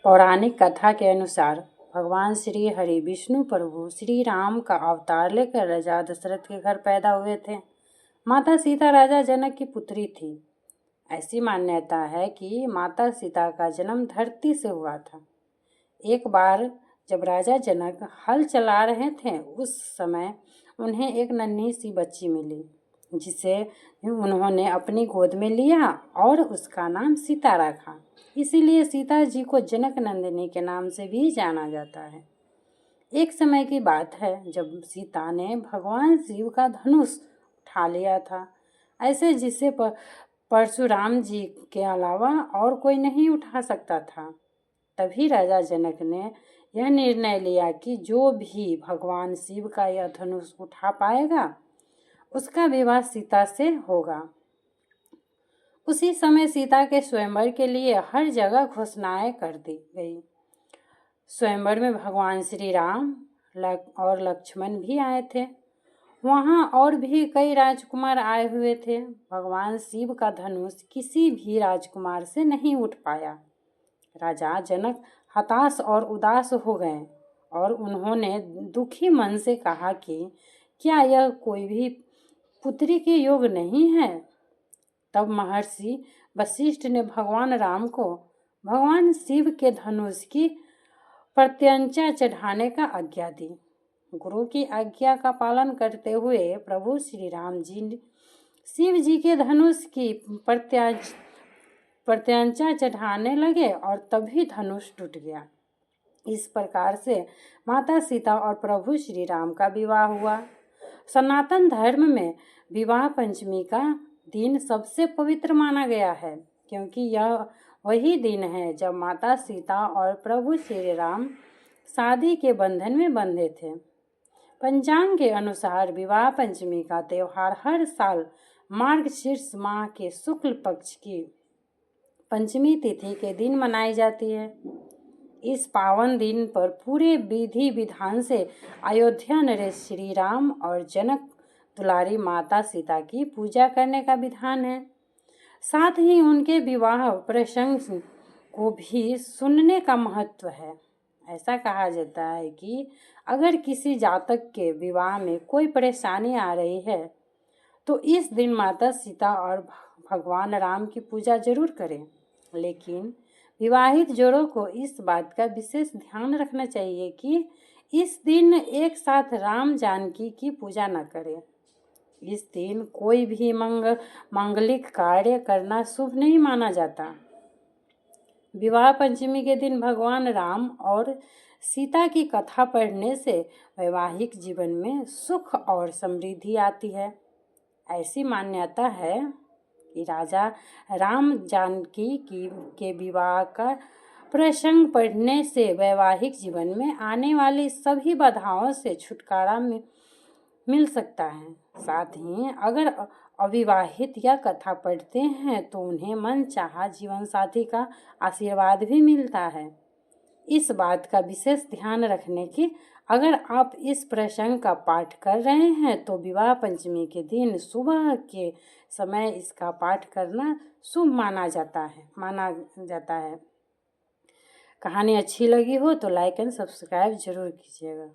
पौराणिक कथा के अनुसार भगवान श्री हरि विष्णु प्रभु श्री राम का अवतार लेकर राजा दशरथ के घर पैदा हुए थे। माता सीता राजा जनक की पुत्री थी। ऐसी मान्यता है कि माता सीता का जन्म धरती से हुआ था। एक बार जब राजा जनक हल चला रहे थे, उस समय उन्हें एक नन्ही सी बच्ची मिली, जिसे उन्होंने अपनी गोद में लिया और उसका नाम सीता रखा। इसीलिए सीता जी को जनक नंदिनी के नाम से भी जाना जाता है। एक समय की बात है जब सीता ने भगवान शिव का धनुष उठा लिया था, ऐसे जिसे परशुराम जी के अलावा और कोई नहीं उठा सकता था। तभी राजा जनक ने यह निर्णय लिया कि जो भी भगवान शिव का यह धनुष उठा पाएगा, उसका विवाह सीता से होगा। उसी समय सीता के स्वयंवर के लिए हर जगह घोषणाएं कर दी गई। स्वयंवर में भगवान श्री राम और लक्ष्मण भी आए थे। वहां और भी कई राजकुमार आए हुए थे। भगवान शिव का धनुष किसी भी राजकुमार से नहीं उठ पाया। राजा जनक हताश और उदास हो गए और उन्होंने दुखी मन से कहा कि क्या यह कोई भी पुत्री के योग नहीं है। तब महर्षि वशिष्ठ ने भगवान राम को भगवान शिव के धनुष की प्रत्यंचा चढ़ाने का आज्ञा दी। गुरु की आज्ञा का पालन करते हुए प्रभु श्री राम जी शिव जी के धनुष की प्रत्यंचा चढ़ाने लगे और तभी धनुष टूट गया। इस प्रकार से माता सीता और प्रभु श्री राम का विवाह हुआ। सनातन धर्म में विवाह पंचमी का दिन सबसे पवित्र माना गया है, क्योंकि यह वही दिन है जब माता सीता और प्रभु श्री राम शादी के बंधन में बंधे थे। पंचांग के अनुसार विवाह पंचमी का त्यौहार हर साल मार्गशीर्ष माह के शुक्ल पक्ष की पंचमी तिथि के दिन मनाई जाती है। इस पावन दिन पर पूरे विधि विधान से अयोध्या नरेश श्री राम और जनक दुलारी माता सीता की पूजा करने का विधान है। साथ ही उनके विवाह प्रसंग को भी सुनने का महत्व है। ऐसा कहा जाता है कि अगर किसी जातक के विवाह में कोई परेशानी आ रही है, तो इस दिन माता सीता और भगवान राम की पूजा जरूर करें। लेकिन विवाहित जोड़ों को इस बात का विशेष ध्यान रखना चाहिए कि इस दिन एक साथ राम जानकी की पूजा न करें। इस दिन कोई भी मांगलिक कार्य करना शुभ नहीं माना जाता। विवाह पंचमी के दिन भगवान राम और सीता की कथा पढ़ने से वैवाहिक जीवन में सुख और समृद्धि आती है। ऐसी मान्यता है कि राजा राम जानकी के विवाह का प्रसंग पढ़ने से वैवाहिक जीवन में आने वाली सभी बाधाओं से छुटकारा मिल सकता है। साथ ही अगर अविवाहित यह कथा पढ़ते हैं तो उन्हें मनचाहा जीवन साथी का आशीर्वाद भी मिलता है। इस बात का विशेष ध्यान रखने की अगर आप इस प्रसंग का पाठ कर रहे हैं तो विवाह पंचमी के दिन सुबह के समय इसका पाठ करना शुभ माना जाता है। कहानी अच्छी लगी हो तो लाइक एंड सब्सक्राइब जरूर कीजिएगा।